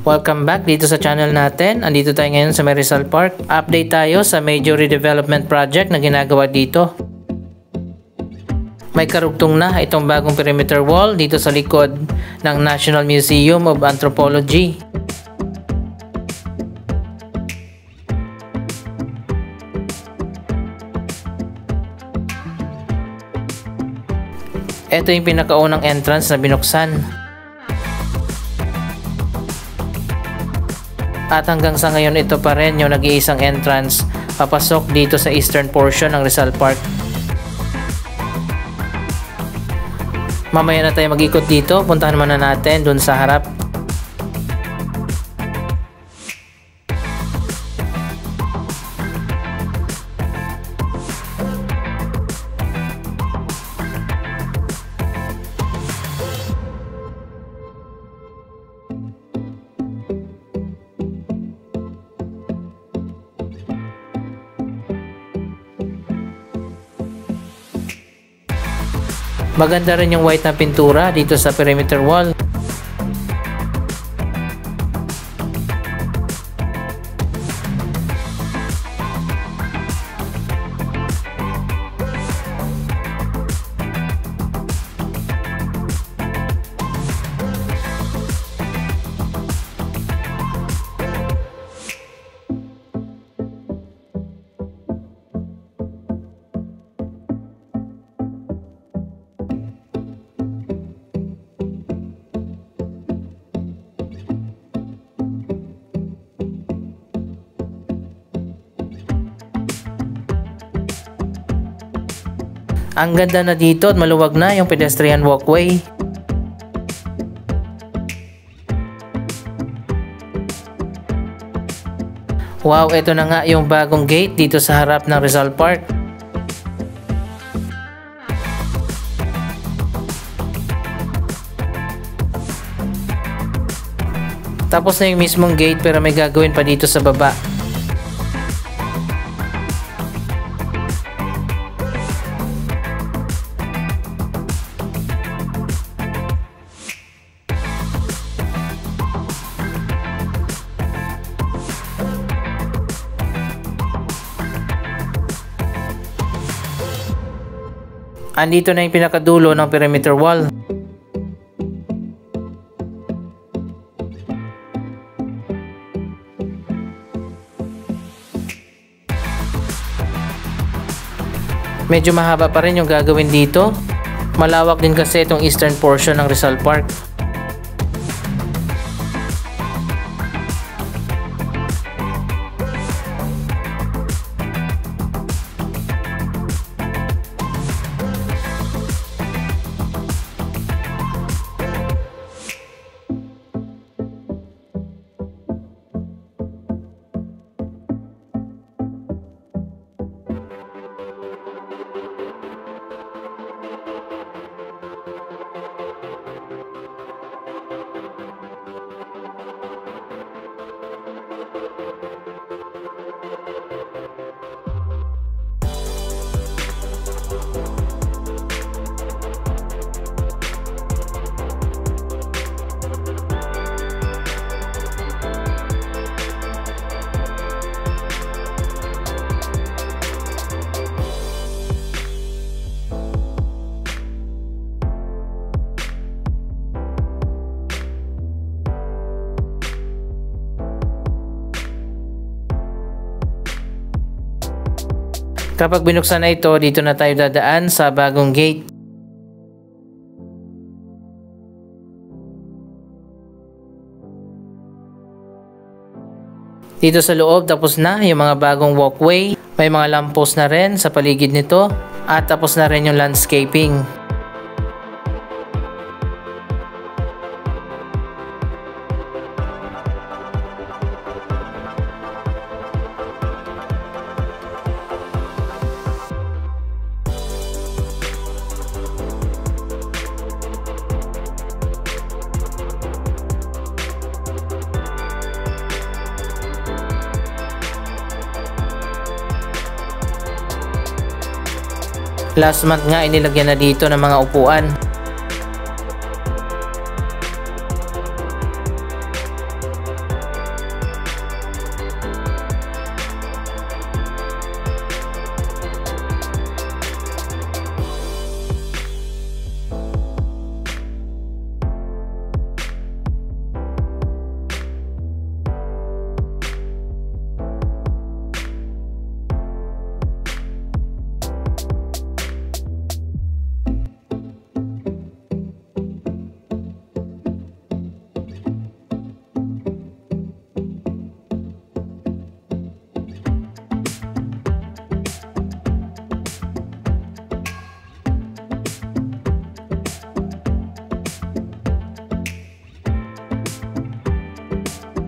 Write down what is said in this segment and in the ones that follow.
Welcome back dito sa channel natin. Andito tayo ngayon sa Rizal Park. Update tayo sa major redevelopment project na ginagawa dito. May karugtong na itong bagong perimeter wall dito sa likod ng National Museum of Anthropology. Ito yung pinakaunang entrance na binuksan. At hanggang sa ngayon ito pa rin yung nag-iisang entrance papasok dito sa eastern portion ng Rizal Park. Mamaya na tayo mag-ikot dito, puntahan muna natin dun sa harap. Maganda rin yung white na pintura dito sa perimeter wall. Ang ganda na dito at maluwag na yung pedestrian walkway. Wow, ito na nga yung bagong gate dito sa harap ng Rizal Park. Tapos na yung mismong gate pero may gagawin pa dito sa baba. Andito na yung pinakadulo ng perimeter wall. Medyo mahaba pa rin yung gagawin dito. Malawak din kasi itong eastern portion ng Rizal Park. Kapag binuksan na ito, dito na tayo dadaan sa bagong gate. Dito sa loob, tapos na yung mga bagong walkway. May mga lamppost na rin sa paligid nito. At tapos na rin yung landscaping. Last month nga inilagyan na dito ng mga upuan.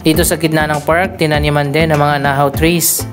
Dito sa gitna ng park, tinaniman din ng mga nahaw trees.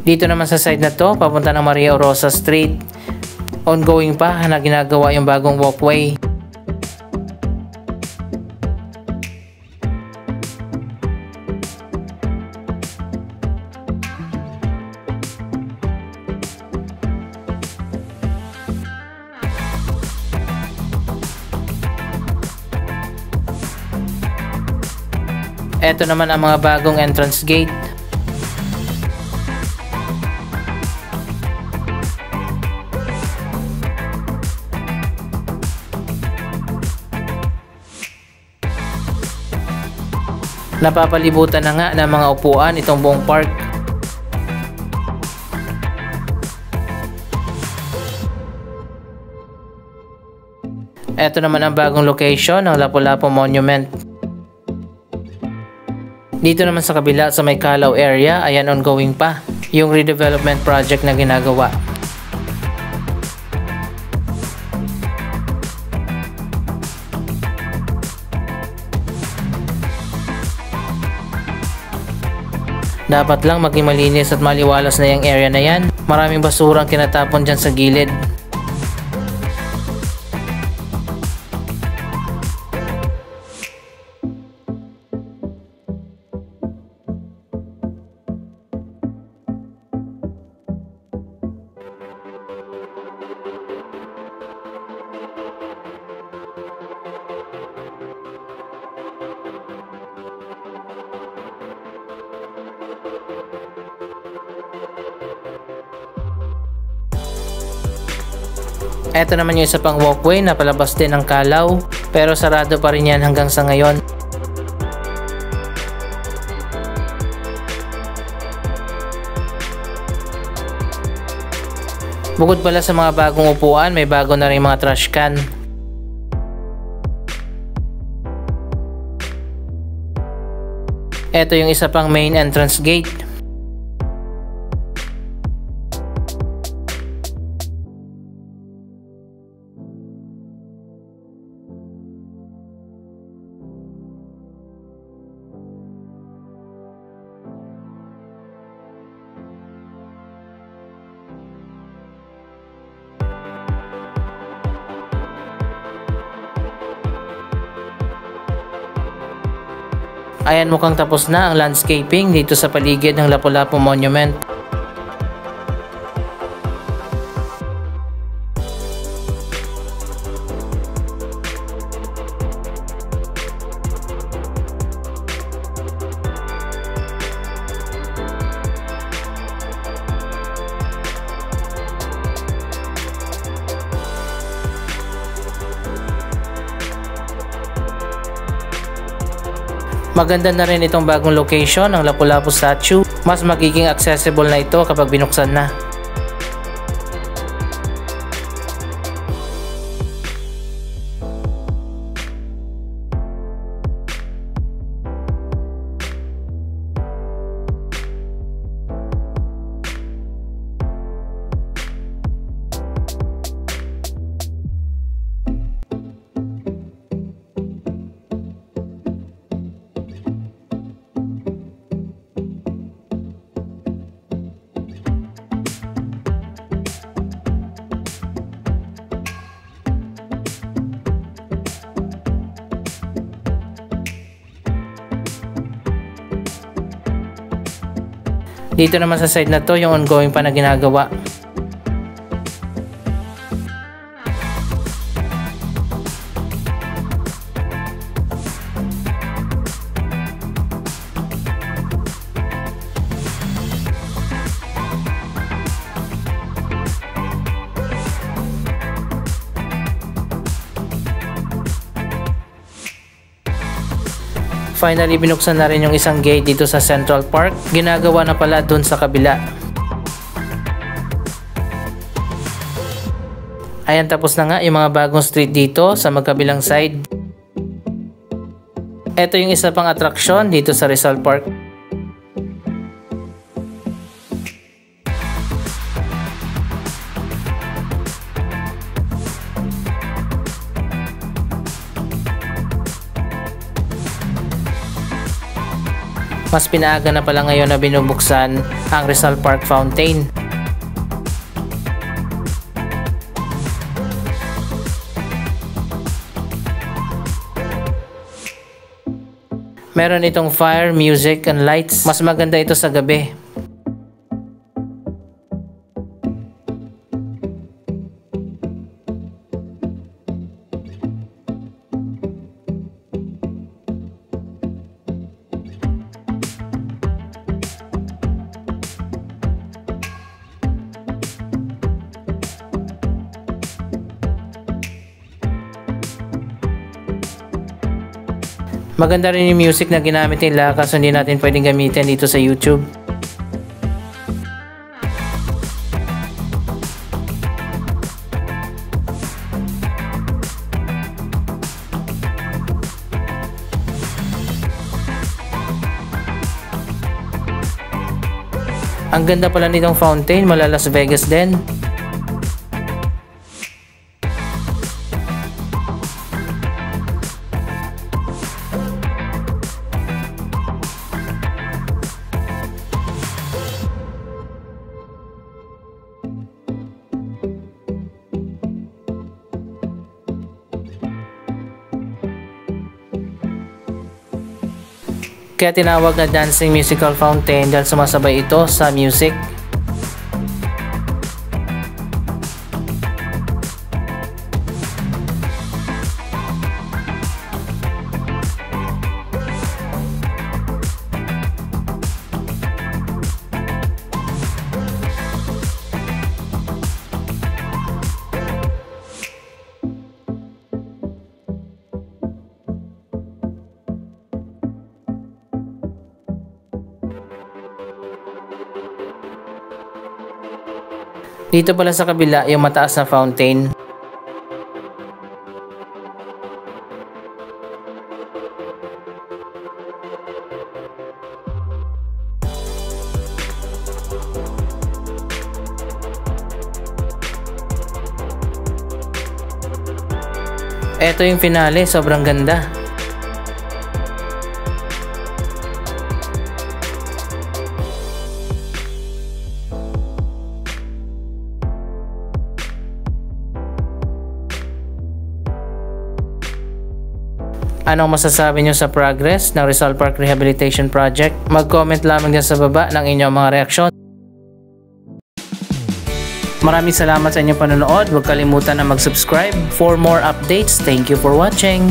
Dito naman sa side na to, papunta ng Maria Orosa Street. Ongoing pa na ginagawa yung bagong walkway. Ito naman ang mga bagong entrance gate. Napapalibutan na nga ng mga upuan itong buong park. Ito naman ang bagong location ng Lapu-Lapu Monument. Dito naman sa kabila sa may Calao area, ayan ongoing pa yung redevelopment project na ginagawa. Dapat lang maging malinis at maliwalas na yung area na yan. Maraming basura ang kinatapon dyan sa gilid. Ito naman yung isa pang walkway na palabas din ng Calao, pero sarado pa rin yan hanggang sa ngayon. Bukod pala sa mga bagong upuan, may bago na rin mga trash can. Ito yung isa pang main entrance gate. Ayan, mukhang tapos na ang landscaping dito sa paligid ng Lapu-Lapu Monument. Maganda na rin itong bagong location ng Lapu-Lapu statue. Mas magiging accessible na ito kapag binuksan na. Dito naman sa side na to, yung ongoing pa na ginagawa. Finally, binuksan na rin yung isang gate dito sa Central Park. Ginagawa na pala dun sa kabila. Ayan, tapos na nga yung mga bagong street dito sa magkabilang side. Ito yung isa pang atraksyon dito sa Rizal Park. Mas pinaaga na pala ngayon na binubuksan ang Rizal Park Fountain. Meron itong fire, music, and lights. Mas maganda ito sa gabi. Maganda rin yung music na ginamit nila kaso hindi natin pwedeng gamitin dito sa YouTube. Ang ganda pala nitong fountain, mala Las Vegas din. Kaya tinawag na dancing musical fountain dahil sumasabay ito sa music. Dito pala sa kabila yung mataas na fountain. Ito yung finale, sobrang ganda. Anong masasabi nyo sa progress ng Rizal Park Rehabilitation Project? Mag-comment lamang dyan sa baba ng inyong mga reaksyon. Maraming salamat sa inyong panonood. Huwag kalimutan na mag-subscribe for more updates. Thank you for watching.